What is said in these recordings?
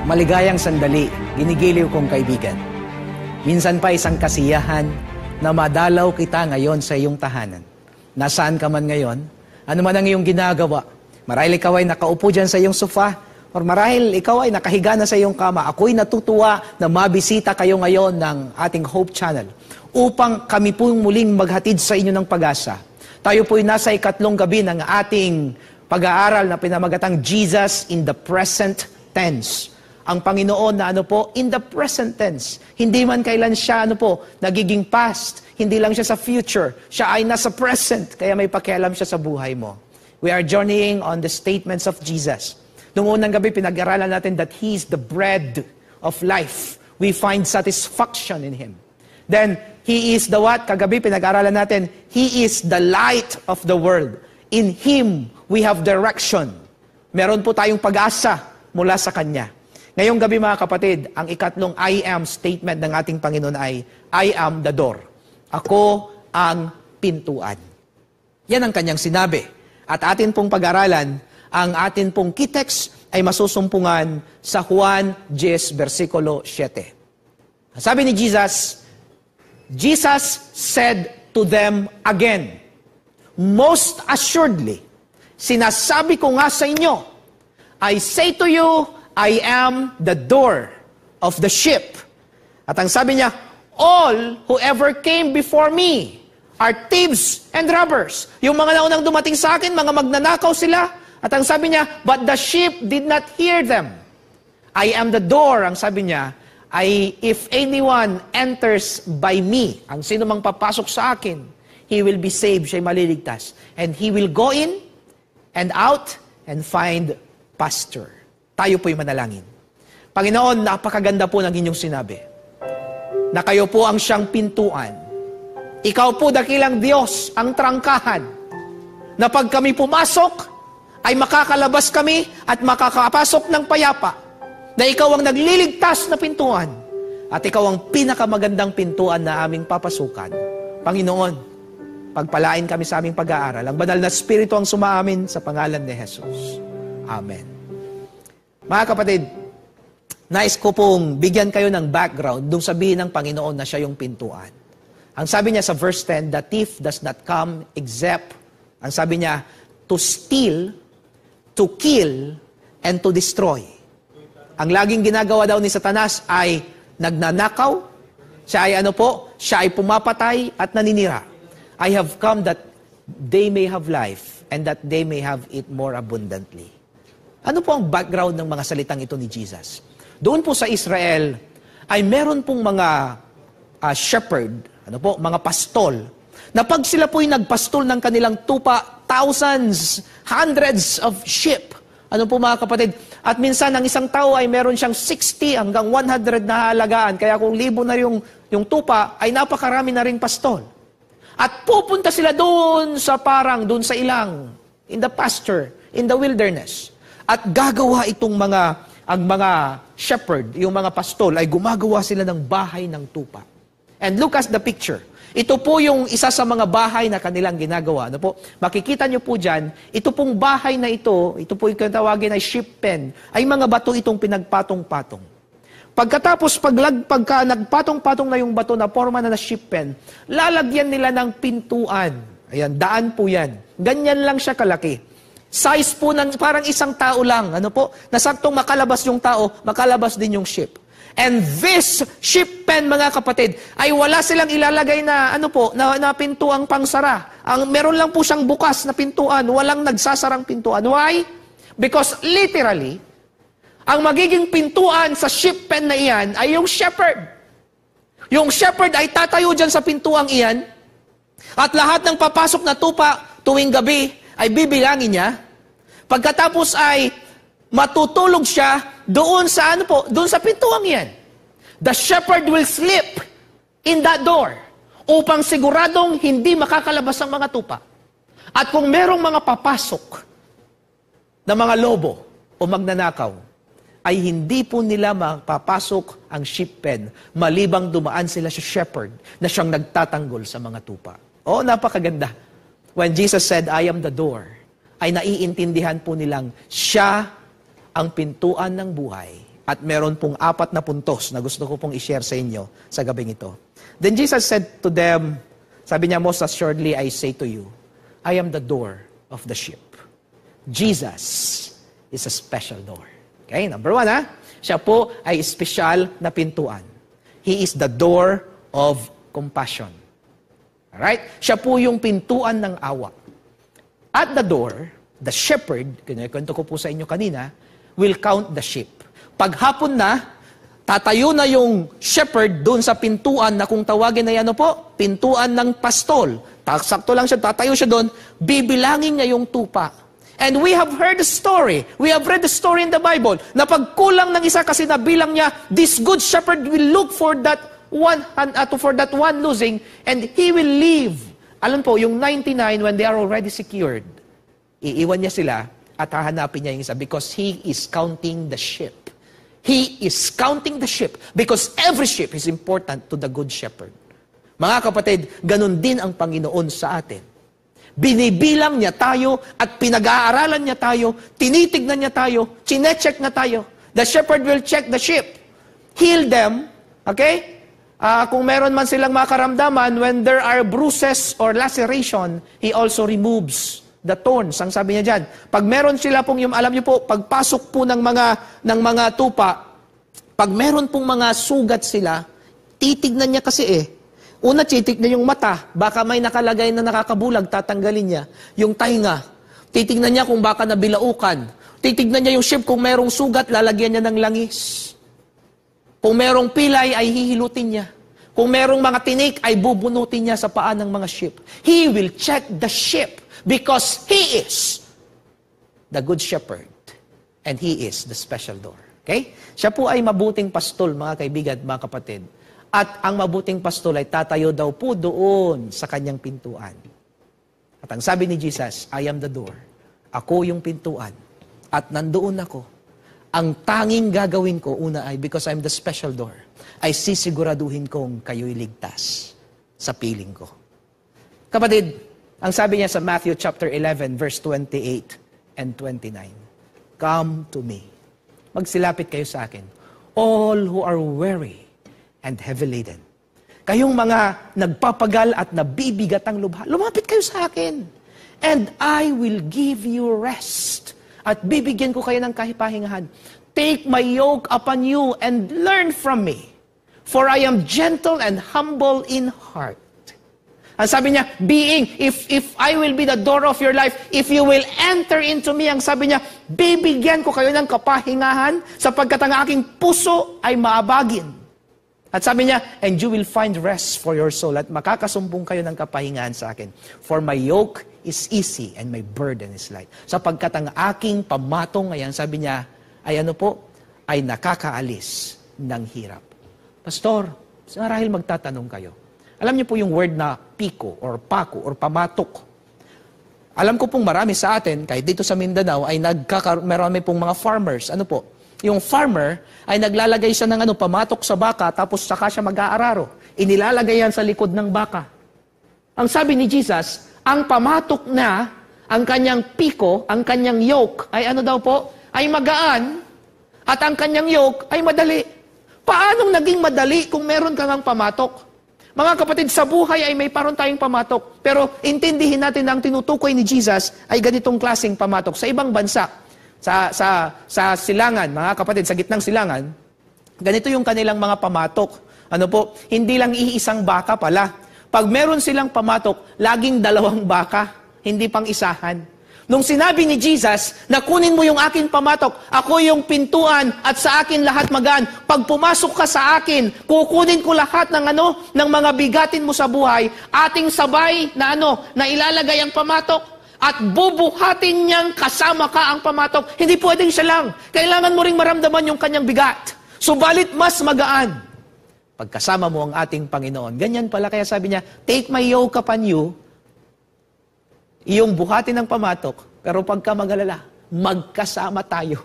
Maligayang sandali, ginigiliw kong kaibigan. Minsan pa isang kasiyahan na madalaw kita ngayon sa iyong tahanan. Nasaan ka man ngayon, ano man ang iyong ginagawa. Marahil ikaw ay nakaupo dyan sa iyong sofa, or marahil ikaw ay nakahiga na sa iyong kama. Ako'y natutuwa na mabisita kayo ngayon ng ating Hope Channel upang kami po muling maghatid sa inyo ng pag-asa. Tayo po'y nasa ikatlong gabi ng ating pag-aaral na pinamagatang Jesus in the Present Tense. Ang Panginoon na in the present tense. Hindi man kailan siya nagiging past. Hindi lang siya sa future. Siya ay nasa present. Kaya may pakialam siya sa buhay mo. We are journeying on the statements of Jesus. Noong unang gabi, pinag-aralan natin that He is the bread of life. We find satisfaction in Him. Then, He is the what? Kagabi, pinag-aralan natin, He is the light of the world. In Him, we have direction. Meron po tayong pag-asa mula sa Kanya. Ngayong gabi mga kapatid, ang ikatlong I am statement ng ating Panginoon ay, I am the door. Ako ang pintuan. Yan ang kanyang sinabi. At atin pong pag-aralan, ang atin pong key text ay masusumpungan sa Juan 10, versikulo 7. Sabi ni Jesus, Jesus said to them again, most assuredly, sinasabi ko nga sa inyo, I say to you, I am the door of the sheep. At ang sabi niya, all who ever came before me are thieves and robbers. Yung mga naunang dumating sa akin, mga magnanakaw sila. At ang sabi niya, but the sheep did not hear them. I am the door, ang sabi niya, if anyone enters by me, ang sino mang papasok sa akin, he will be saved, siya'y maliligtas. And he will go in and out and find pasture. Tayo po'y manalangin. Panginoon, napakaganda po ng inyong sinabi. Na kayo po ang siyang pintuan. Ikaw po dakilang Diyos, ang trangkahan. Na pag kami pumasok, ay makakalabas kami at makakapasok ng payapa. Na ikaw ang nagliligtas na pintuan. At ikaw ang pinakamagandang pintuan na aming papasukan. Panginoon, pagpalain kami sa aming pag-aaral. Ang banal na Espiritu ang sumaamin sa pangalan ni Jesus. Amen. Mga kapatid, nais ko pong bigyan kayo ng background nung sabihin ng Panginoon na siya yung pintuan. Ang sabi niya sa verse 10, the thief does not come except, ang sabi niya, to steal, to kill, and to destroy. Ang laging ginagawa daw ni Satanas ay nagnanakaw, siya ay siya ay pumapatay at naninira. I have come that they may have life and that they may have it more abundantly. Ano po ang background ng mga salitang ito ni Jesus? Doon po sa Israel, ay meron pong mga shepherd, mga pastol, na pag sila po'y nagpastol ng kanilang tupa, thousands, hundreds of sheep. Ano po mga kapatid? At minsan, ang isang tao ay meron siyang 60 hanggang 100 na halagaan. Kaya kung libo na yung tupa, ay napakarami na ring pastol. At pupunta sila doon sa ilang, in the pasture, in the wilderness. At gagawa itong ang mga shepherd, yung mga pastol, ay gumagawa sila ng bahay ng tupa. And look at the picture. Ito po yung isa sa mga bahay na kanilang ginagawa. Makikita nyo po dyan, ito pong bahay na ito po yung tawagin ay sheep pen, ay mga bato itong pinagpatong-patong. Pagkatapos, pagka nagpatong-patong na yung bato na forma na sheep pen, lalagyan nila ng pintuan. Ayan, daan po yan. Ganyan lang siya kalaki. Size po ng parang isang tao lang. Na saktong makalabas yung tao, makalabas din yung sheep. And this sheep pen, mga kapatid, ay wala silang ilalagay na na pintuang pangsara. Meron lang po siyang bukas na pintuan, walang nagsasarang pintuan. Why? Because literally, ang magiging pintuan sa sheep pen na iyan ay yung shepherd. Yung shepherd ay tatayo dyan sa pintuang iyan, at lahat ng papasok na tupa tuwing gabi ay bibilangin niya. Pagkatapos ay matutulog siya doon sa doon sa pintuang iyan. The shepherd will sleep in that door upang siguradong hindi makakalabas ang mga tupa. At kung merong mga papasok na mga lobo o magnanakaw, ay hindi po nila mapapasok ang sheep pen malibang dumaan sila sa shepherd na siyang nagtatanggol sa mga tupa. Napakaganda. When Jesus said, I am the door, ay naiintindihan po nilang siya ang pintuan ng buhay At meron pong 4 na puntos na gusto ko pong i-share sa inyo sa gabing ito. Then Jesus said to them, sabi niya, most assuredly I say to you, I am the door of the sheep. Jesus is a special door. Okay, number 1 ha. Siya po ay special na pintuan. He is the door of compassion. Alright? Siya po yung pintuan ng awa. At the door, the shepherd, kwento ko po sa inyo kanina, will count the sheep. Paghapon na, tatayo na yung shepherd doon sa pintuan na kung tawagin na yan po, pintuan ng pastol. Sakto lang siya, tatayo siya doon, bibilangin niya yung tupa. And we have heard the story. We have read the story in the Bible na pagkulang ng isa kasi nabilang niya, this good shepherd will look for that one losing and he will leave. Alam po, yung 99 when they are already secured, iiwan niya sila at hahanapin niya yung isa because he is counting the sheep. He is counting the sheep because every sheep is important to the good shepherd. Mga kapatid, ganun din ang Panginoon sa atin. Binibilang niya tayo at pinag-aaralan niya tayo, tinitignan niya tayo, chinecheck na tayo. The shepherd will check the sheep. Heal them, okay? Kung meron man silang mga karamdaman, when there are bruises or laceration, He also removes the thorns. Ang sabi niya dyan, pag meron sila pong yung, alam niyo po, pagpasok po ng mga tupa, pag meron pong mga sugat sila, titignan niya kasi Una, titignan yung mata. Baka may nakalagay na nakakabulag, tatanggalin niya. Yung tainga. Titignan niya kung baka nabilaukan. Titignan niya yung sheep kung merong sugat, lalagyan niya ng langis. Kung merong pilay, ay hihilutin niya. Kung merong mga tinik, ay bubunutin niya sa paa ng mga sheep. He will check the sheep because He is the good shepherd. And He is the special door. Okay? Siya po ay mabuting pastol, mga kaibigan, mga kapatid. At ang mabuting pastol ay tatayo daw po doon sa kanyang pintuan. At ang sabi ni Jesus, I am the door. Ako yung pintuan. At nandoon ako. Ang tanging gagawin ko, una ay, because I'm the special door, ay sisiguraduhin kong kayo'y ligtas sa piling ko. Kapatid, ang sabi niya sa Matthew chapter 11, verse 28 and 29, come to me. Magsilapit kayo sa akin. All who are weary and heavy laden. Kayong mga nagpapagal at nabibigat ang lubha, lumapit kayo sa akin. And I will give you rest. At bibigyan ko kayo ng kahipahingahan. Take my yoke upon you and learn from me. For I am gentle and humble in heart. Ang sabi niya, if I will be the door of your life, if you will enter into me, ang sabi niya, bibigyan ko kayo ng kapahingahan sapagkat ang aking puso ay maabagin. At sabi niya, and you will find rest for your soul. At makakasumpong kayo ng kapahingahan sa akin. For my yoke is easy and my burden is light. Sapagkat ang aking pamatong, ayan, sabi niya, ay ay nakakaalis ng hirap. Pastor, marahil magtatanong kayo. Alam niyo po yung word na piko or pako or pamatok. Alam ko pong marami sa atin, kahit dito sa Mindanao, ay marami pong mga farmers. Ano po? Yung farmer ay naglalagay siya ng pamatok sa baka tapos saka siya mag-aararo. Inilalagay yan sa likod ng baka. Ang sabi ni Jesus, ang pamatok na, ang kanyang piko, ang kanyang yoke, ay daw po? Ay magaan at ang kanyang yoke ay madali. Paanong naging madali kung meron kang pamatok? Mga kapatid, sa buhay ay may paron tayong pamatok. Pero intindihin natin na ang tinutukoy ni Jesus ay ganitong klaseng pamatok. Sa ibang bansa, sa silangan, mga kapatid, sa gitnang silangan, ganito yung kanilang mga pamatok. Hindi lang iisang baka pala. Pag meron silang pamatok, laging 2 baka, hindi pang isahan. Nung sinabi ni Jesus, na kunin mo yung aking pamatok, ako yung pintuan at sa akin lahat magaan. Pag pumasok ka sa akin, kukunin ko lahat ng mga bigatin mo sa buhay, ating sabay na na ilalagay ang pamatok at bubuhatin niyang kasama ka ang pamatok. Hindi pwedeng siya lang. Kailangan mo ring maramdaman yung kanyang bigat. Subalit mas magaan. Pagkasama mo ang ating Panginoon. Ganyan pala kaya sabi niya, take my yoke upon you, iyong buhatin ng pamatok, pero pagka mag-alala, magkasama tayo.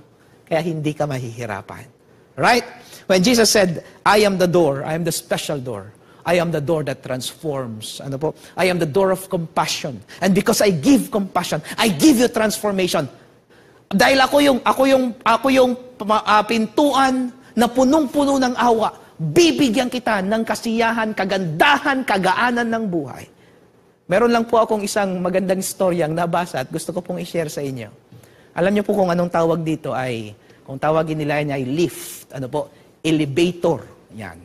Kaya hindi ka mahihirapan. Right? When Jesus said, I am the door, I am the special door. I am the door that transforms. I am the door of compassion. And because I give compassion, I give you transformation. Dahil ako yung pintuan na punong-puno ng awa, bibigyan kita ng kasiyahan, kagandahan, kagaanan ng buhay. Meron lang po akong isang magandang storyang nabasa at gusto ko pong i-share sa inyo. Alam niyo po kung anong tawag dito ay, kung tawagin nila niya ay lift, elevator. Yan.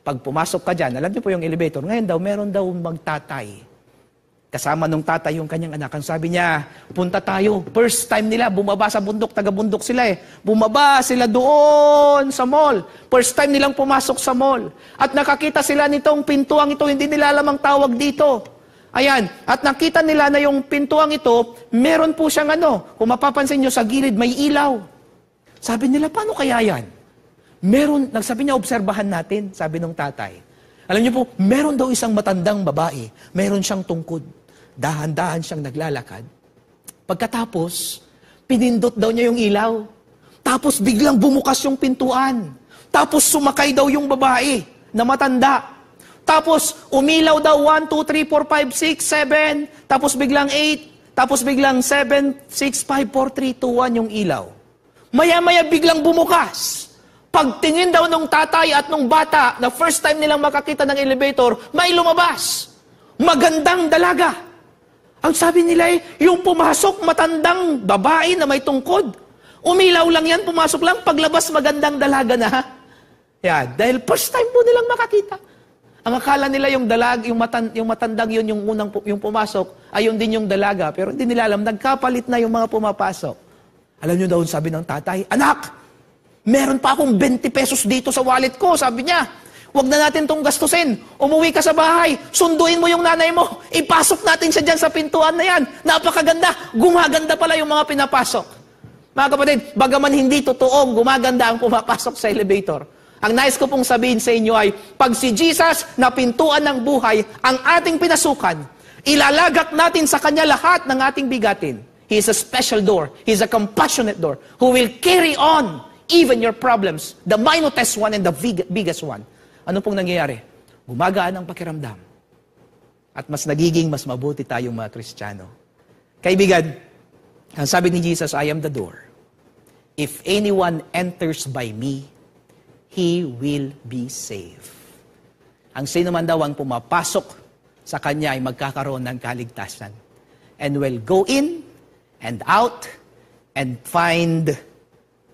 Pag pumasok ka dyan, alam niyo po yung elevator, ngayon daw, meron daw magtatay. Kasama nung tatay yung kanyang anak. Ang sabi niya, punta tayo. First time nila, bumaba sa bundok, taga-bundok sila eh. Bumaba sila doon sa mall. First time nilang pumasok sa mall. At nakakita sila nitong pintuang ito, hindi nila alam ang tawag dito. Ayan, at nakita nila na yung pintuang ito, meron po siyang kung mapapansin nyo sa gilid, may ilaw. Sabi nila, paano kaya yan? Meron, nagsabi niya, obserbahan natin, sabi nung tatay. Alam niyo po, meron daw isang matandang babae, meron siyang tungkod. Dahan-dahan siyang naglalakad. Pagkatapos, pinindot daw niya yung ilaw. Tapos biglang bumukas yung pintuan. Tapos sumakay daw yung babae na matanda. Tapos umilaw daw 1, 2, 3, 4, 5, 6, 7. Tapos biglang 8. Tapos biglang 7, 6, 5, 4, 3, 2, 1 yung ilaw. Maya-maya biglang bumukas. Pagtingin daw nung tatay at nung bata na first time nilang makakita ng elevator, may lumabas. Magandang dalaga. Ang sabi nila yung pumasok, matandang babae na may tungkod. Umilaw lang yan, pumasok lang, paglabas magandang dalaga na. Yan, dahil first time po nilang makakita. Ang akala nila yung matandang yun, yung pumasok, ayun din yung dalaga. Pero hindi nila alam, nagkapalit na yung mga pumapasok. Alam nyo daw, sabi ng tatay, anak, meron pa akong 20 pesos dito sa wallet ko, sabi niya. Huwag na natin itong gastusin. Umuwi ka sa bahay. Sunduin mo yung nanay mo. Ipasok natin siya dyan sa pintuan na yan. Napakaganda. Gumaganda pala yung mga pinapasok. Mga kapatid, bagaman hindi totoong gumaganda ang pumapasok sa elevator. Ang nais ko pong sabihin sa inyo ay, pag si Jesus na pintuan ng buhay, ang ating pinasukan, ilalagak natin sa Kanya lahat ng ating bigatin. He is a special door. He is a compassionate door who will carry on even your problems, the minutest one and the biggest one. Ano pong nangyayari? Gumagaan ang pakiramdam. At mas mas mabuti tayong mga Kristiyano. Kaibigan, ang sabi ni Jesus, I am the door. If anyone enters by me, he will be saved. Ang sino man daw ang pumapasok sa Kanya ay magkakaroon ng kaligtasan. And will go in and out and find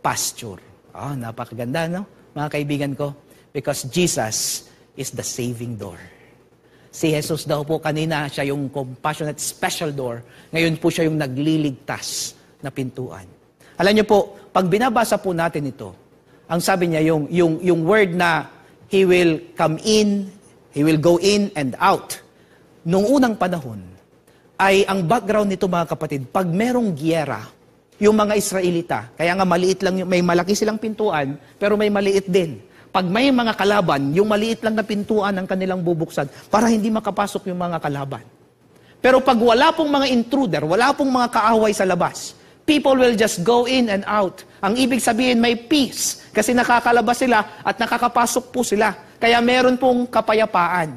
pasture. Napakaganda, no? Mga kaibigan ko. Because Jesus is the saving door. Si Jesus daw po kanina, siya yung compassionate special door. Ngayon po siya yung nagliligtas na pintuan. Alam niyo po, pag binabasa po natin ito, ang sabi niya, yung word na He will come in, He will go in and out. Nung unang panahon, ay ang background nito mga kapatid, pag merong giyera, yung mga Israelita, kaya nga maliit lang, may malaki silang pintuan, pero may maliit din. Pag may mga kalaban, yung maliit lang na pintuan ang kanilang bubuksan para hindi makapasok yung mga kalaban. Pero pag wala pong mga intruder, wala pong mga kaaway sa labas, people will just go in and out. Ang ibig sabihin may peace kasi nakakalabas sila at nakakapasok po sila. Kaya meron pong kapayapaan.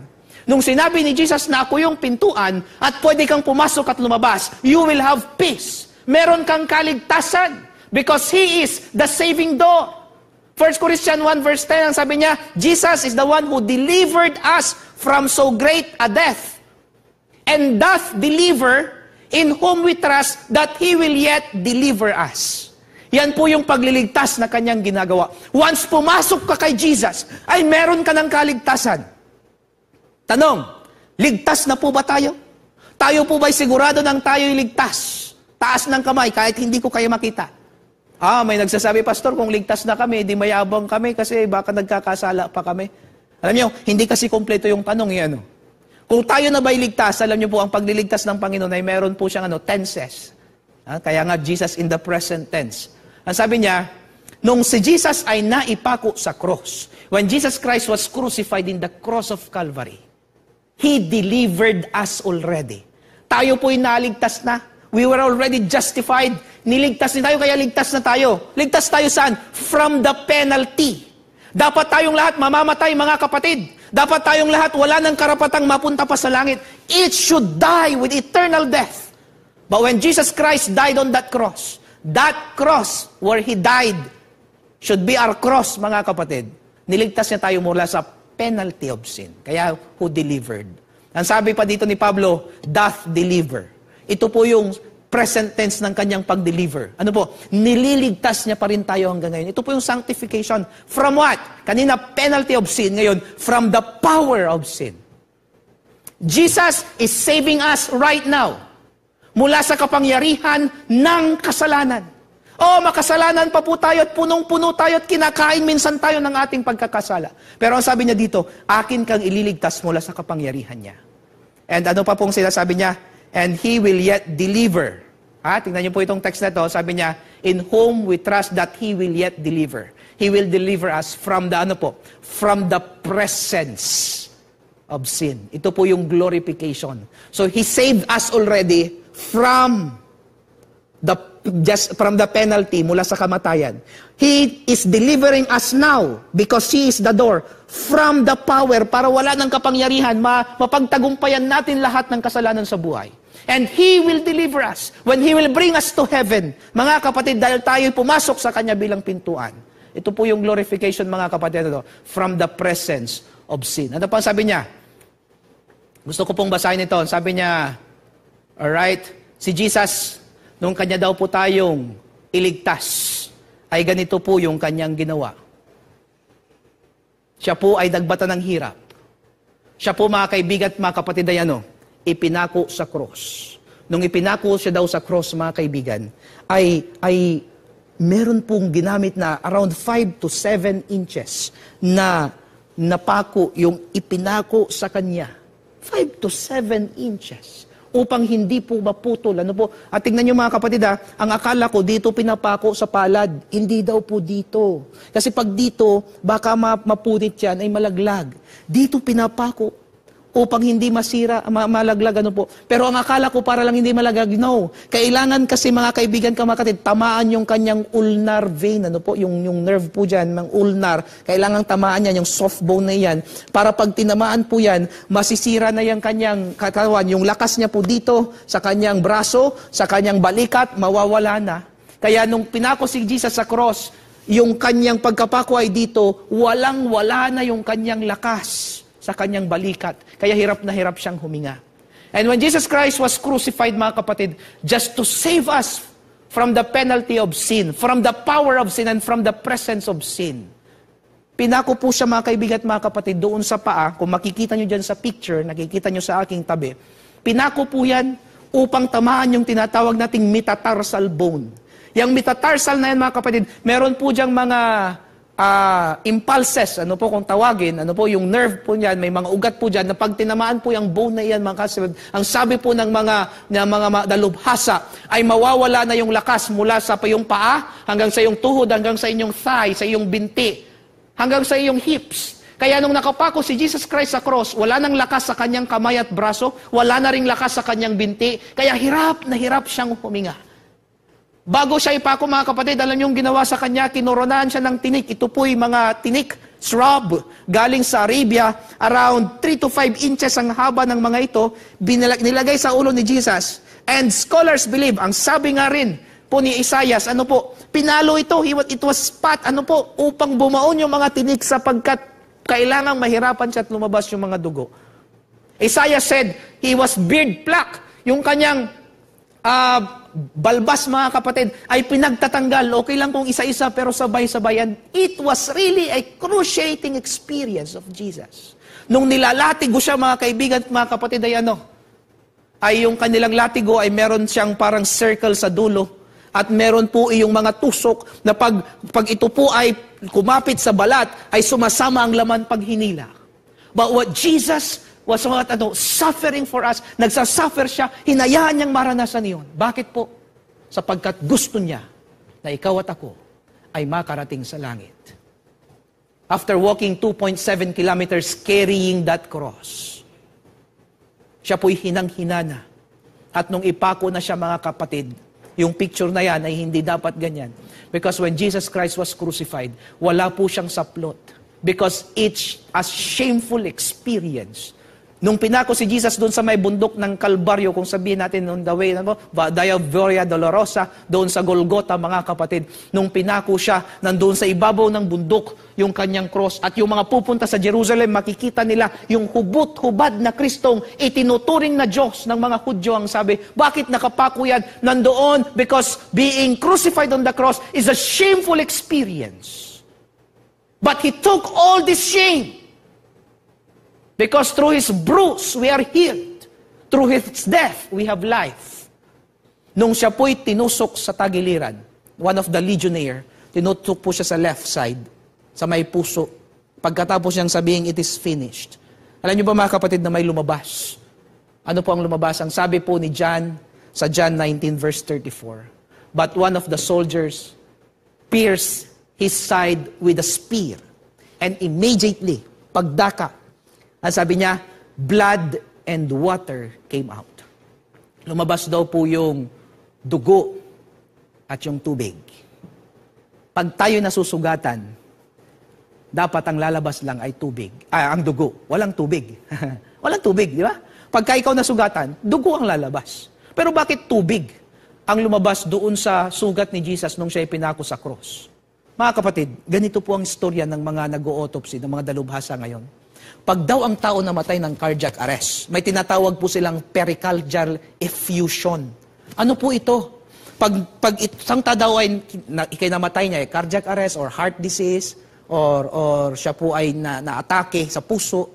Nung sinabi ni Jesus na ako yung pintuan at pwede kang pumasok at lumabas, you will have peace. Meron kang kaligtasan because He is the saving door. 1 Corinthians 1 verse 10, ang sabi niya, Jesus is the one who delivered us from so great a death, and doth deliver in whom we trust that He will yet deliver us. Yan po yung pagliligtas na Kanyang ginagawa. Once pumasok ka kay Jesus, ay meron ka ng kaligtasan. Tanong, ligtas na po ba tayo? Tayo po ba'y sigurado nang tayo'y ligtas? Taas ng kamay kahit hindi ko kayo makita. May nagsasabi, Pastor, kung ligtas na kami, di mayabang kami kasi baka nagkakasala pa kami. Alam niyo, hindi kasi kompleto yung tanong yan. Kung tayo na ba'y ligtas, alam niyo po, ang pagliligtas ng Panginoon ay meron po siyang tenses. Kaya nga, Jesus in the present tense. Ang sabi niya, nung si Jesus ay naipako sa cross, when Jesus Christ was crucified in the cross of Calvary, He delivered us already. Tayo po'y naligtas na. We were already justified. Niligtas din tayo, kaya ligtas na tayo. Ligtas tayo saan? From the penalty. Dapat tayong lahat mamamatay, mga kapatid. Dapat tayong lahat wala ng karapatang mapunta pa sa langit. It should die with eternal death. But when Jesus Christ died on that cross, That cross where He died should be our cross, mga kapatid. Niligtas niya tayo mula sa penalty of sin. Kaya, who delivered. Ang sabi pa dito ni Pablo, doth deliver. Ito po yung present tense ng kanyang pag-deliver. Ano po? Nililigtas niya pa rin tayo hanggang ngayon. Ito po yung sanctification. From what? Kanina, penalty of sin. Ngayon, from the power of sin. Jesus is saving us right now. Mula sa kapangyarihan ng kasalanan. Makasalanan pa po tayo at punong-puno tayo at kinakain minsan tayo ng ating pagkakasala. Pero ang sabi niya dito, akin kang ililigtas mula sa kapangyarihan niya. And ano pa pong sinasabi niya? And He will yet deliver. Tingnan niyo po itong text na ito. Sabi niya, in whom we trust that He will yet deliver. He will deliver us from the, from the presence of sin. Ito po yung glorification. So He saved us already from the penalty mula sa kamatayan. He is delivering us now because He is the door from the power para wala ng kapangyarihan, mapagtagumpayan natin lahat ng kasalanan sa buhay. And He will deliver us when He will bring us to heaven. Mga kapatid, dahil tayo pumasok sa Kanya bilang pintuan. Ito po yung glorification, mga kapatid, from the presence of sin. Ano pa sabi niya? Gusto ko pong basahin ito. Sabi niya, alright, si Jesus, nung Kanya daw po tayong iligtas, ay ganito po yung Kanyang ginawa. Siya po ay nagbata ng hirap. Siya po, mga kaibigan at mga kapatid, ay ipinako sa cross. Nung ipinako siya daw sa cross, mga kaibigan, ay meron pong ginamit na around 5 to 7 inches na napako yung ipinako sa Kanya. 5 to 7 inches. Upang hindi po maputol. At tingnan niyo, mga kapatid, ang akala ko dito pinapako sa palad. Hindi daw po dito. Kasi pag dito, baka mapunit yan ay malaglag. Dito pinapako upang hindi masira, malaglag, Pero ang akala ko para lang hindi malaglag, no. Kailangan kasi, mga kaibigan, kamakatid, tamaan yung kanyang ulnar vein, yung nerve po dyan, mga ulnar, kailangan tamaan yan, yung soft bone na yan, para pag tinamaan po yan, masisira na yung kanyang katawan, yung lakas niya po dito, sa kanyang braso, sa kanyang balikat, mawawala na. Kaya nung pinako si Jesus sa cross, yung kanyang pagkapako ay dito, walang-wala na yung kanyang lakas sa kanyang balikat. Kaya hirap na hirap siyang huminga. And when Jesus Christ was crucified, mga kapatid, just to save us from the penalty of sin, from the power of sin, and from the presence of sin, pinako po siya, mga kaibigan at mga kapatid, doon sa paa. Kung makikita nyo dyan sa picture, nakikita nyo sa aking tabi, pinako po yan upang tamaan yung tinatawag nating metatarsal bone. Yung metatarsal na yan, mga kapatid, meron po dyang mga impulses, kung tawagin, yung nerve po niyan, may mga ugat po diyan na pag tinamaan po yung bone na iyan, mga kasunod, ang sabi po ng mga dalubhasa ay mawawala na yung lakas mula sa yung paa, hanggang sa yung tuhod, hanggang sa inyong thigh, sa iyong binti, hanggang sa iyong hips. Kaya nung nakapako si Jesus Christ sa cross, wala nang lakas sa kanyang kamay at braso, wala na ring lakas sa kanyang binti, kaya hirap na hirap siyang huminga. Bago siya ipako, mga kapatid, alam niyo yung ginawa sa kanya, kinoronahan siya ng tinik. Ito po'y mga tinik, shrub, galing sa Arabia, around 3 to 5 inches ang haba ng mga ito, nilagay sa ulo ni Jesus. And scholars believe, ang sabi nga rin po ni Isaias, pinalo ito, it was spat, upang bumaon yung mga tinik sapagkat kailangang mahirapan siya at lumabas yung mga dugo. Isaiah said, he was beard plucked. Yung kanyang balbas, mga kapatid, ay pinagtatanggal. Okay lang kung isa-isa, pero sabay-sabay. And it was really a cruciating experience of Jesus. Nung nilalatigo siya, mga kaibigan at mga kapatid, ay yung kanilang latigo ay meron siyang parang circle sa dulo. At meron po yung mga tusok na pag ito po ay kumapit sa balat, ay sumasama ang laman pag hinila. But what Jesus was suffering for us, nagsasuffer siya, hinayaan niyang maranasan iyon. Bakit po? Sapagkat gusto niya na ikaw at ako ay makarating sa langit. After walking 2.7 kilometers carrying that cross, siya po'y hinang-hinana. At nung ipako na siya, mga kapatid, yung picture na yan ay hindi dapat ganyan. Because when Jesus Christ was crucified, wala po siyang saplot. Because it's a shameful experience Nung pinako si Jesus doon sa may bundok ng Kalbaryo, kung sabihin natin on the way, Via Via Dolorosa, doon sa Golgota, mga kapatid, nung pinako siya, nandun sa ibabaw ng bundok, yung kanyang cross, at yung mga pupunta sa Jerusalem, makikita nila yung hubot-hubad na Kristong itinuturing na Diyos ng mga Hudyo. Ang sabi, bakit nakapako yan? Nandoon, because being crucified on the cross is a shameful experience. But He took all this shame. Because through His bruise, we are healed. Through His death, we have life. Nung siya po'y tinusok sa tagiliran, one of the legionnaire, tinusok po siya sa left side, sa may puso. Pagkatapos niyang sabihin, it is finished. Alam niyo ba mga kapatid na may lumabas? Ano po ang lumabas? Ang sabi po ni John, sa John 19 verse 34, but one of the soldiers pierced his side with a spear, and immediately, pagdaka, ang sabi niya, blood and water came out. Lumabas daw po yung dugo at yung tubig. Pag tayo nasusugatan, dapat ang lalabas lang ay tubig. Ang dugo. Walang tubig. Walang tubig, di ba? Pagka ikaw nasugatan, dugo ang lalabas. Pero bakit tubig ang lumabas doon sa sugat ni Jesus nung siya pinako sa cross? Mga kapatid, ganito po ang istorya ng mga nag-o-autopsy, ng mga dalubhasa ngayon. Pag daw ang tao namatay ng cardiac arrest, may tinatawag po silang pericardial effusion. Ano po ito? Pag isang tao daw ay namatay niya, cardiac arrest or heart disease, or siya po ay na-atake sa puso,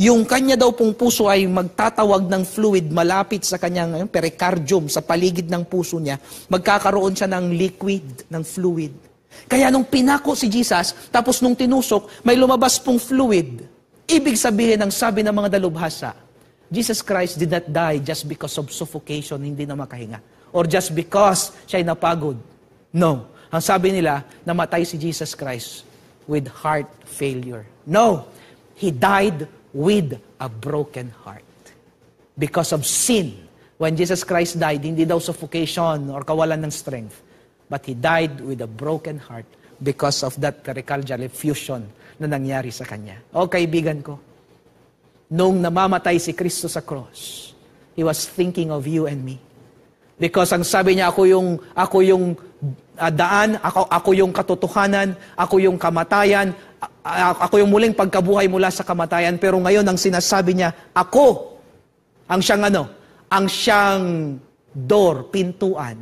yung kanya daw pong puso ay magtatawag ng fluid malapit sa kanyang pericardium, sa paligid ng puso niya, magkakaroon siya ng liquid, ng fluid. Kaya nung pinako si Jesus, tapos nung tinusok, may lumabas pong fluid. Ibig sabihin, ang sabi ng mga dalubhasa, Jesus Christ did not die just because of suffocation, hindi na makahinga. Or just because siya'y napagod. No. Ang sabi nila, namatay si Jesus Christ with heart failure. No. He died with a broken heart. Because of sin. When Jesus Christ died, hindi daw suffocation or kawalan ng strength. But He died with a broken heart because of that pericardial effusion na nangyari sa Kanya. O kaibigan ko, nung namamatay si Kristo sa cross, He was thinking of you and me. Because ang sabi niya, ako yung daan, ako yung katotohanan, ako yung kamatayan, ako yung muling pagkabuhay mula sa kamatayan. Pero ngayon, ang sinasabi niya, ako ang siyang ang siyang door, pintuan,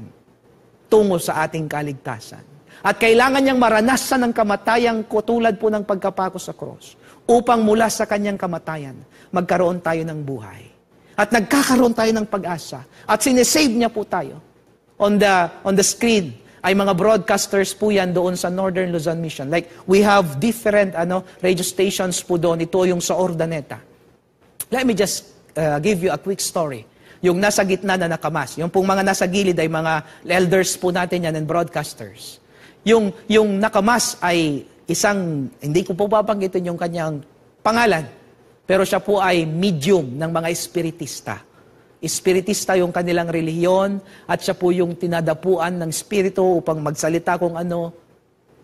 tungo sa ating kaligtasan. At kailangan niyang maranasan ng kamatayang tulad po ng pagkapako sa cross upang mula sa kanyang kamatayan, magkaroon tayo ng buhay. At nagkakaroon tayo ng pag-asa. At sinesave niya po tayo. On the screen ay mga broadcasters po yan doon sa Northern Luzon Mission. Like, we have different radio stations po doon. Ito yung sa Ordaneta. Let me just give you a quick story. Yung nasa gitna na nakamas. Yung pong mga nasa gilid ay mga elders po natin yan and broadcasters. Yung nakamas ay isang, hindi ko po babanggitin yung kanyang pangalan, pero siya po ay medium ng mga espiritista. Espiritista yung kanilang relihiyon, at siya po yung tinadapuan ng spirito upang magsalita kung ano,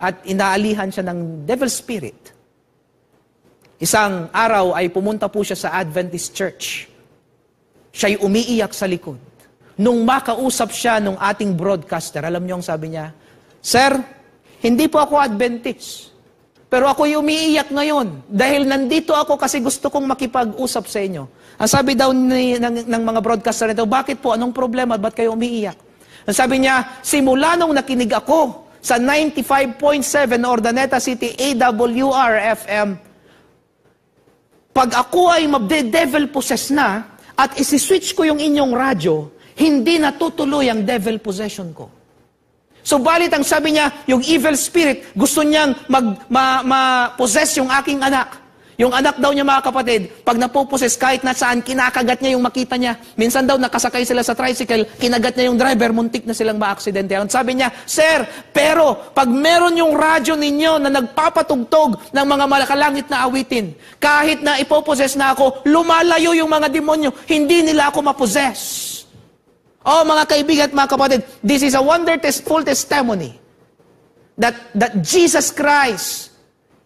at inaalihan siya ng devil spirit. Isang araw ay pumunta po siya sa Adventist Church. Siya'y umiiyak sa likod. Nung makausap siya nung ating broadcaster, alam niyo ang sabi niya, Sir, hindi po ako Adventist. Pero ako'y umiiyak ngayon dahil nandito ako kasi gusto kong makipag-usap sa inyo. Ang sabi daw ng mga broadcaster nito, bakit po? Anong problema? Ba't kayo umiiyak? Ang sabi niya, simula nung nakinig ako sa 95.7 Ordaneta City AWR-FM, pag ako ay devil possessed na at isi-switch ko yung inyong radyo, hindi natutuloy ang devil possession ko. So balit ang sabi niya, yung evil spirit, gusto niyang ma-possess yung aking anak. Yung anak daw niya, mga kapatid, pag napopossess kahit nasaan, kinakagat niya yung makita niya. Minsan daw nakasakay sila sa tricycle, kinagat niya yung driver, muntik na silang ma-aksidente. Sabi niya, Sir, pero pag meron yung radyo ninyo na nagpapatugtog ng mga malakalangit na awitin, kahit na ipopossess na ako, lumalayo yung mga demonyo, hindi nila ako mapossess. Oh, mga kaibigan at mga kapatid, this is a wonderful testimony that Jesus Christ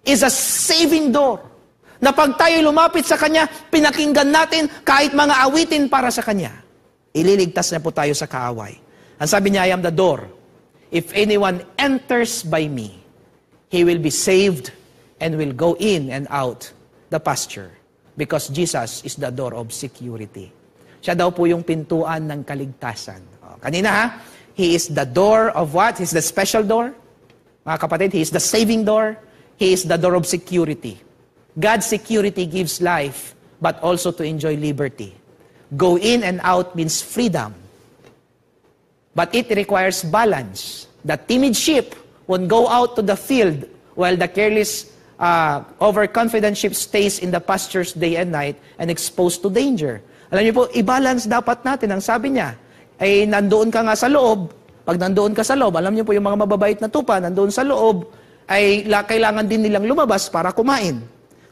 is a saving door. Na pag tayo lumapit sa Kanya, pinakinggan natin kahit mga awitin para sa Kanya. Ililigtas na po tayo sa kaaway. Ang sabi niya, I am the door. If anyone enters by me, he will be saved and will go in and out the pasture. Because Jesus is the door of security. Siya daw po yung pintuan ng kaligtasan. Kanina ha, He is the door of what? He's the special door. Mga kapatid, He is the saving door. He is the door of security. God's security gives life, but also to enjoy liberty. Go in and out means freedom. But it requires balance. The timid sheep won't go out to the field while the careless, overconfident sheep stays in the pastures day and night and exposed to danger. Alam niyo po, i-balance dapat natin. Ang sabi niya, ay nandoon ka nga sa loob. Pag nandoon ka sa loob, alam niyo po yung mga mababait na tupa, nandoon sa loob, ay kailangan din nilang lumabas para kumain.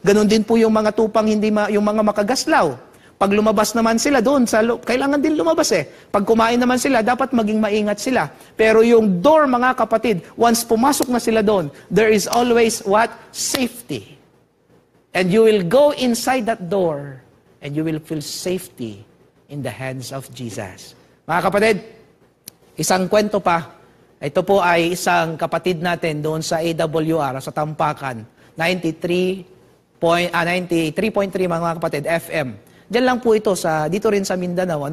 Ganon din po yung mga tupang yung mga makagaslaw. Pag lumabas naman sila doon sa loob, kailangan din lumabas eh. Pag kumain naman sila, dapat maging maingat sila. Pero yung door, mga kapatid, once pumasok na sila doon, there is always what? Safety. And you will go inside that door and you will feel safety in the hands of Jesus. Mga kapatid, isang kwento pa. Ito po ay isang kapatid natin doon sa AWR, sa Tampakan, 93.3 mga kapatid, FM. Diyan lang po ito, dito rin sa Mindanao,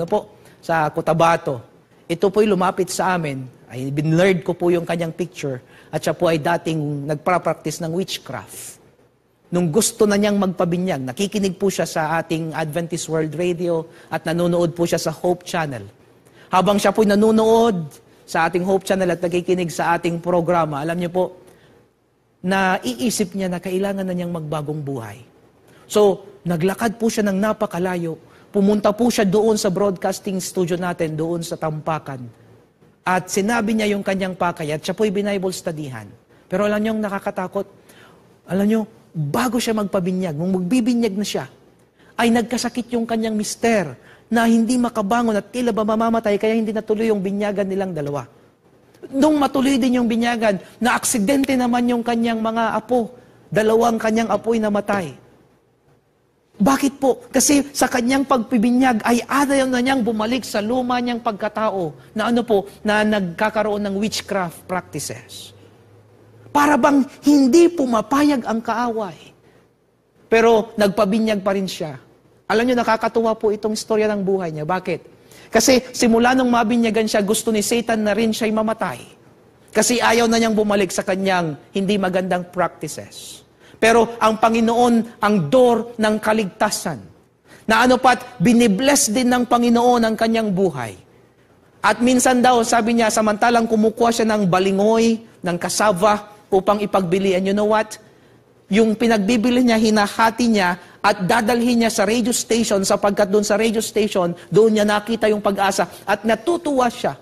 sa Cotabato. Ito po'y lumapit sa amin, ay binlurred ko po yung kanyang picture, at siya po ay dating nagpa-practice ng witchcraft. Nung gusto na niyang magpabinyag, nakikinig po siya sa ating Adventist World Radio at nanonood po siya sa Hope Channel. Habang siya po'y nanonood sa ating Hope Channel at nakikinig sa ating programa, alam niyo po, na iisip niya na kailangan na niyang magbagong buhay. So, naglakad po siya ng napakalayo. Pumunta po siya doon sa broadcasting studio natin, doon sa Tampakan. At sinabi niya yung kanyang pakay at siya po'y Bible studyhan. Pero alam niyo, nakakatakot. Alam niyo, bago siya magpabinyag, nung magbibinyag na siya, ay nagkasakit yung kanyang mister na hindi makabangon at tila ba mamamatay kaya hindi natuloy yung binyagan nilang dalawa. Nung matuloy din yung binyagan, na aksidente naman yung kanyang mga apo. Dalawang kanyang apo'y namatay. Bakit po? Kasi sa kanyang pagpibinyag ay ayaw na niyang bumalik sa luma niyang pagkatao na na nagkakaroon ng witchcraft practices. Para bang hindi pumapayag ang kaaway. Pero nagpabinyag pa rin siya. Alam niyo, nakakatuwa po itong istorya ng buhay niya. Bakit? Kasi simula nung mabinyagan siya, gusto ni Satan na rin siya'y mamatay. Kasi ayaw na niyang bumalik sa kanyang hindi magandang practices. Pero ang Panginoon, ang door ng kaligtasan. Na binibless din ng Panginoon ang kanyang buhay. At minsan daw, sabi niya, samantalang kumukuha siya ng balingoy, ng kasava, upang ipagbili. And you know what? Yung pinagbibili niya, hinahati niya, at dadalhin niya sa radio station, sapagkat doon sa radio station, doon niya nakita yung pag-asa. At natutuwa siya.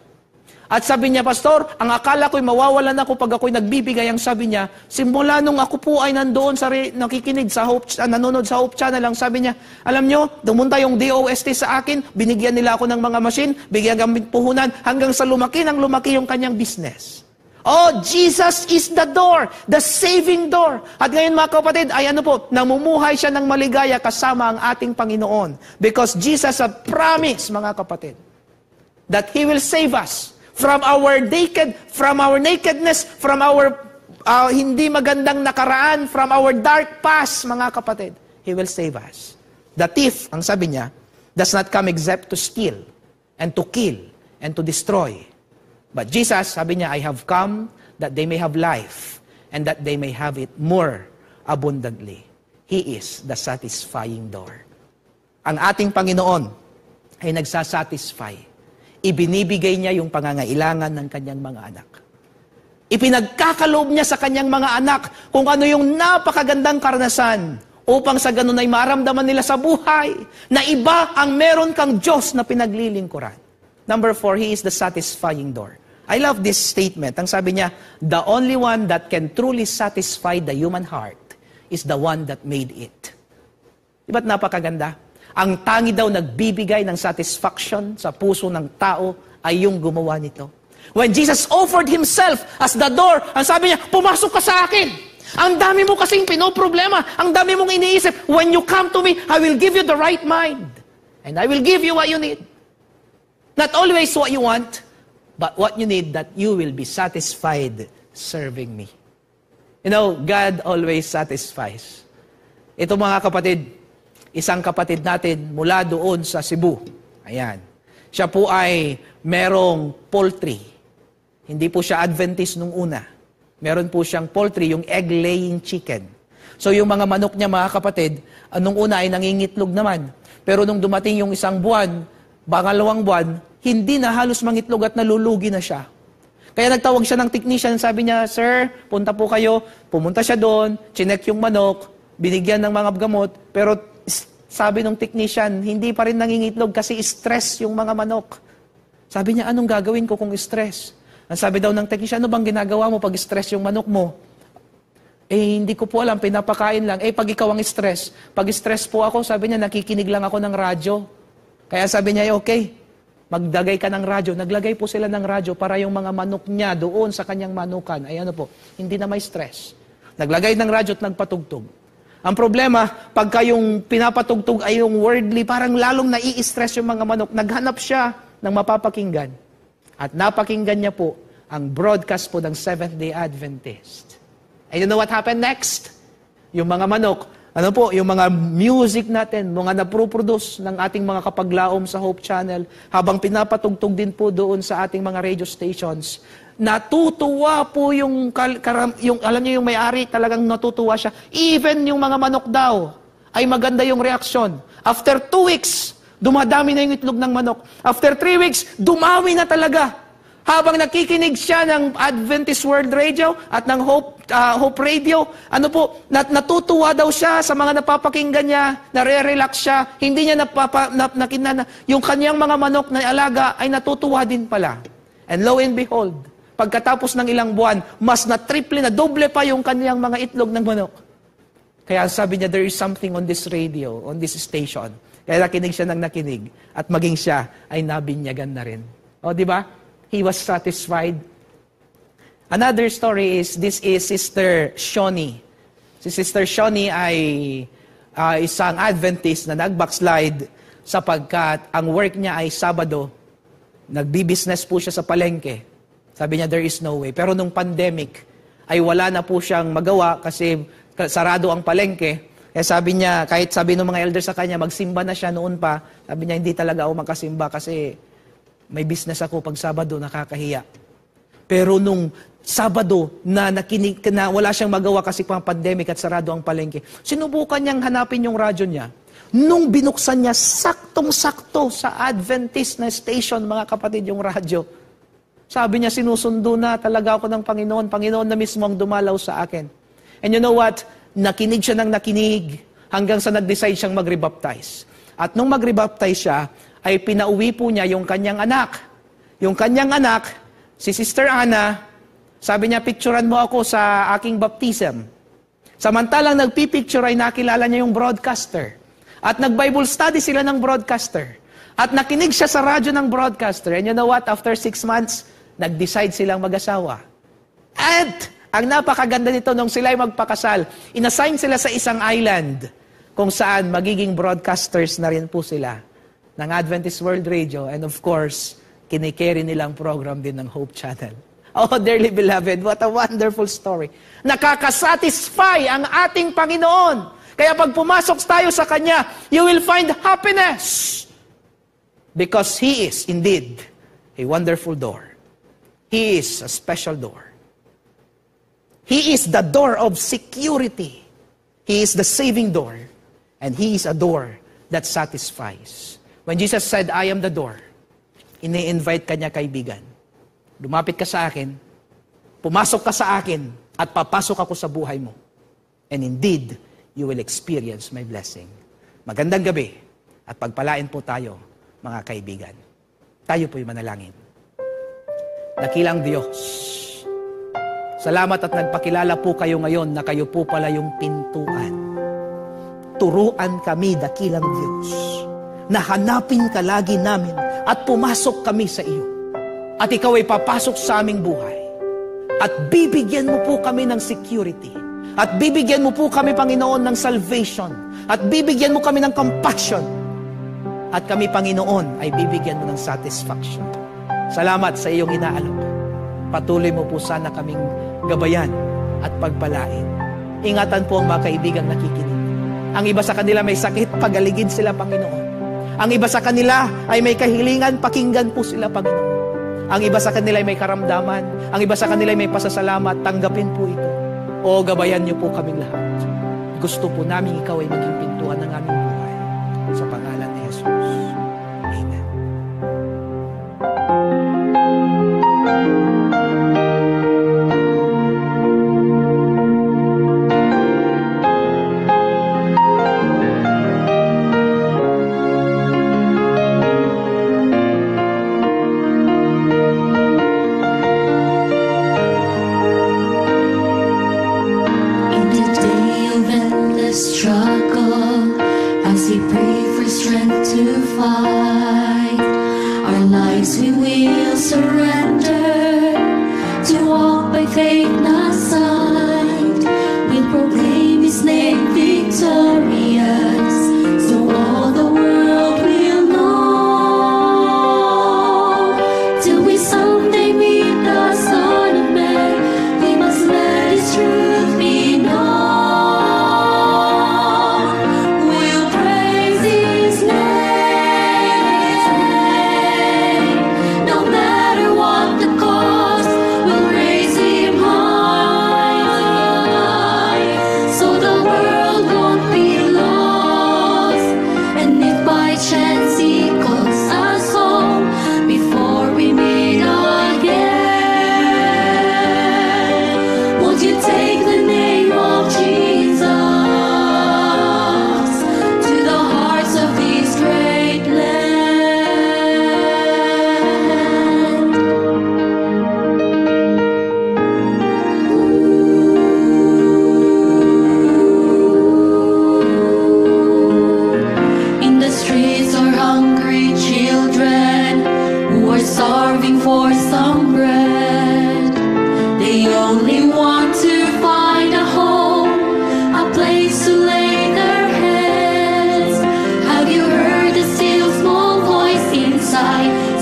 At sabi niya, Pastor, ang akala ko'y mawawalan ako pag ako'y nagbibigay. Ang sabi niya, simula nung ako po ay nandoon nakikinig sa nanonood sa Hope Channel, ang sabi niya, alam niyo, dumunta yung DOST sa akin, binigyan nila ako ng mga machine, bigyan gamit puhunan, hanggang sa lumaki yung kanyang business. Oh, Jesus is the door, the saving door. At ngayon mga kapatid, ay namumuhay siya ng maligaya kasama ang ating Panginoon. Because Jesus has promised, mga kapatid, that He will save us from our nakedness, from our hindi magandang nakaraan, from our dark past, mga kapatid. He will save us. The thief, ang sabi niya, does not come except to steal, and to kill, and to destroy. But Jesus, sabi niya, I have come that they may have life and that they may have it more abundantly. He is the satisfying door. Ang ating Panginoon ay nagsasatisfy. Ibinibigay niya yung pangangailangan ng kanyang mga anak. Ipinagkakaloob niya sa kanyang mga anak kung ano yung napakagandang karanasan upang sa ganun ay maramdaman nila sa buhay na iba ang meron kang Diyos na pinaglilingkuran. Number 4, He is the satisfying door. I love this statement. Ang sabi niya, the only one that can truly satisfy the human heart is the one that made it. Diba't napakaganda? Ang tangi daw nagbibigay ng satisfaction sa puso ng tao ay yung gumawa nito. When Jesus offered Himself as the door, ang sabi niya, pumasok ka sa akin. Ang dami mo kasing pinoproblema. Ang dami mong iniisip. When you come to me, I will give you the right mind. And I will give you what you need. Not always what you want, but what you need, that you will be satisfied serving me. You know, God always satisfies. Ito mga kapatid, isang kapatid natin mula doon sa Cebu. Ayan. Siya po ay merong poultry. Hindi po siya Adventist nung una. Meron po siyang poultry, yung egg-laying chicken. So yung mga manok niya mga kapatid, nung una ay nangingitlog naman. Pero nung dumating yung isang buwan, pangalawang buwan, hindi na halos mangitlog at nalulugi na siya. Kaya nagtawag siya ng technician, sabi niya, "Sir, punta po kayo." Pumunta siya doon, chinek yung manok, binigyan ng mga gamot, pero sabi ng technician, hindi pa rin nangingitlog kasi stress yung mga manok. Sabi niya, "Anong gagawin ko kung stress?" Ang sabi daw ng technician, "Ano bang ginagawa mo pag stress yung manok mo?" Hindi ko po alam, pinapakain lang. Pag ikaw ang stress, pag stress po ako, sabi niya, nakikinig lang ako ng radyo. Kaya sabi niya, okay, magdagay ka ng radyo. Naglagay po sila ng radyo para yung mga manok niya doon sa kanyang manukan, ay ano po, hindi na may stress. Naglagay ng radyo at nagpatugtog. Ang problema, pagka yung pinapatugtog ay yung wordly, parang lalong nai-stress yung mga manok. Naghanap siya ng mapapakinggan. At napakinggan niya po ang broadcast po ng Seventh-day Adventist. And you know what happened next? Yung mga manok, yung mga music natin, mga naproproduce ng ating mga kapaglaom sa Hope Channel, habang pinapatugtog din po doon sa ating mga radio stations, natutuwa po yung alam niyo yung may-ari, talagang natutuwa siya. Even yung mga manok daw, ay maganda yung reaksyon. After 2 weeks, dumadami na yung itlog ng manok. After 3 weeks, dumami na talaga. Habang nakikinig siya ng Adventist World Radio at ng Hope Radio, natutuwa daw siya sa mga napapakinggan niya, nare-relax siya, hindi niya yung kanyang mga manok na alaga ay natutuwa din pala. And lo and behold, pagkatapos ng ilang buwan, mas na triple, na doble pa yung kanyang mga itlog ng manok. Kaya sabi niya, there is something on this radio, on this station. Kaya nakinig siya ng nakinig at maging siya ay nabinyagan na rin. O, di ba? He was satisfied. Another story is, this is Sister Shoni. Si Sister Shoni ay isang Adventist na nag-backslide sapagkat ang work niya ay Sabado. Nagbi-business po siya sa palengke. Sabi niya, there is no way. Pero nung pandemic, ay wala na po siyang magawa kasi sarado ang palengke. Kaya sabi niya, kahit sabi ng mga elders sa kanya, magsimba na siya noon pa, sabi niya, hindi talaga ako magkasimba kasi may business ako pag Sabado, nakakahiya. Pero nung Sabado na wala siyang magawa kasi pang pandemic at sarado ang palengke, sinubukan niyang hanapin yung radyo niya. Nung binuksan niya, saktong-sakto sa Adventist na station, mga kapatid, yung radyo. Sabi niya, sinusundo na talaga ako ng Panginoon. Panginoon na mismo ang dumalaw sa akin. And you know what? Nakinig siya ng nakinig hanggang sa nag-decide siyang mag-rebaptize. At nung mag-rebaptize siya, ay pinauwi po niya yung kanyang anak. Yung kanyang anak, si Sister Ana, sabi niya, picturean mo ako sa aking baptism. Samantalang nagpipicture ay nakilala niya yung broadcaster. At nag-Bible study sila ng broadcaster. At nakinig siya sa radyo ng broadcaster. And you know what? After 6 months, nag-decide silang mag-asawa. At ang napakaganda nito nung sila ay magpakasal, inassign sila sa isang island kung saan magiging broadcasters na rin po sila ng Adventist World Radio, and of course, kinikerry nilang program din ng Hope Channel. Oh, dearly beloved, what a wonderful story. Nakakasatisfy ang ating Panginoon. Kaya pag pumasok tayo sa Kanya, you will find happiness. Because He is indeed a wonderful door. He is a special door. He is the door of security. He is the saving door. And He is a door that satisfies. When Jesus said, I am the door, ini-invite ka niya, kaibigan. Lumapit ka sa akin, pumasok ka sa akin, at papasok ako sa buhay mo. And indeed, you will experience my blessing. Magandang gabi, at pagpalain po tayo, mga kaibigan. Tayo po'y manalangin. Dakilang Diyos, salamat at nagpakilala po kayo ngayon na kayo po pala yung pintuan. Turuan kami, dakilang Diyos, na hanapin ka lagi namin at pumasok kami sa iyo. At ikaw ay papasok sa aming buhay. At bibigyan mo po kami ng security. At bibigyan mo po kami, Panginoon, ng salvation. At bibigyan mo kami ng compassion. At kami, Panginoon, ay bibigyan mo ng satisfaction. Salamat sa iyong inaalok. Patuloy mo po sana kaming gabayan at pagpalain. Ingatan po ang mga kaibigang nakikinig. Ang iba sa kanila may sakit, pagaligid sila, Panginoon. Ang iba sa kanila ay may kahilingan, pakinggan po sila, Panginoon. Ang iba sa kanila ay may karamdaman. Ang iba sa kanila ay may pasasalamat, tanggapin po ito. O gabayan niyo po kaming lahat. Gusto po namin ikaw ay maging pintuan ng aming buhay. Sa pangalan ni Jesus. Amen. Struggle as we pray for strength to fight. Our lives we will surrender to walk by faith, not sight. We'll proclaim His name victorious, so all the world will know. Till we someday meet the Son of Man, we must let His truth be known.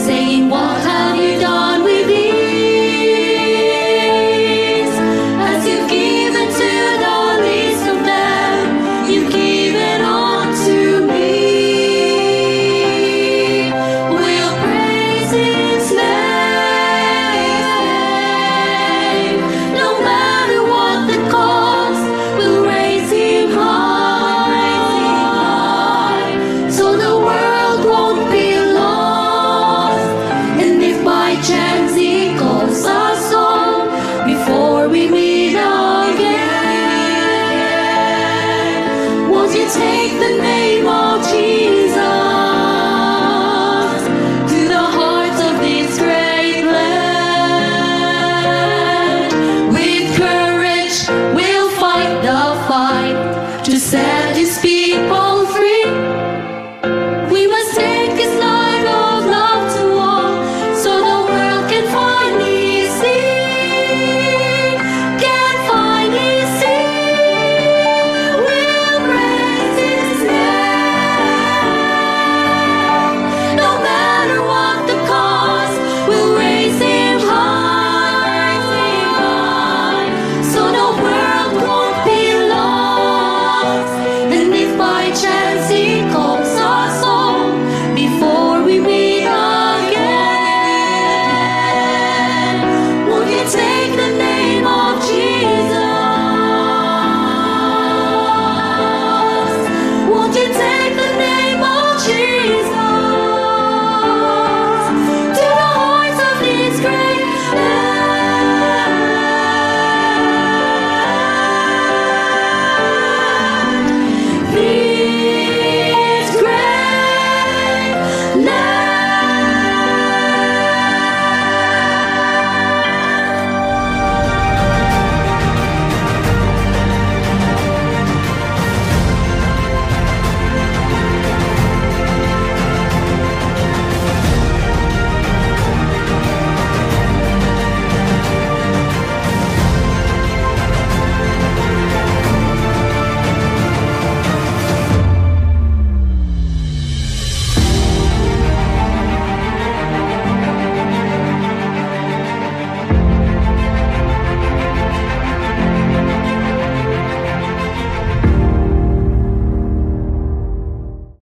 Saying what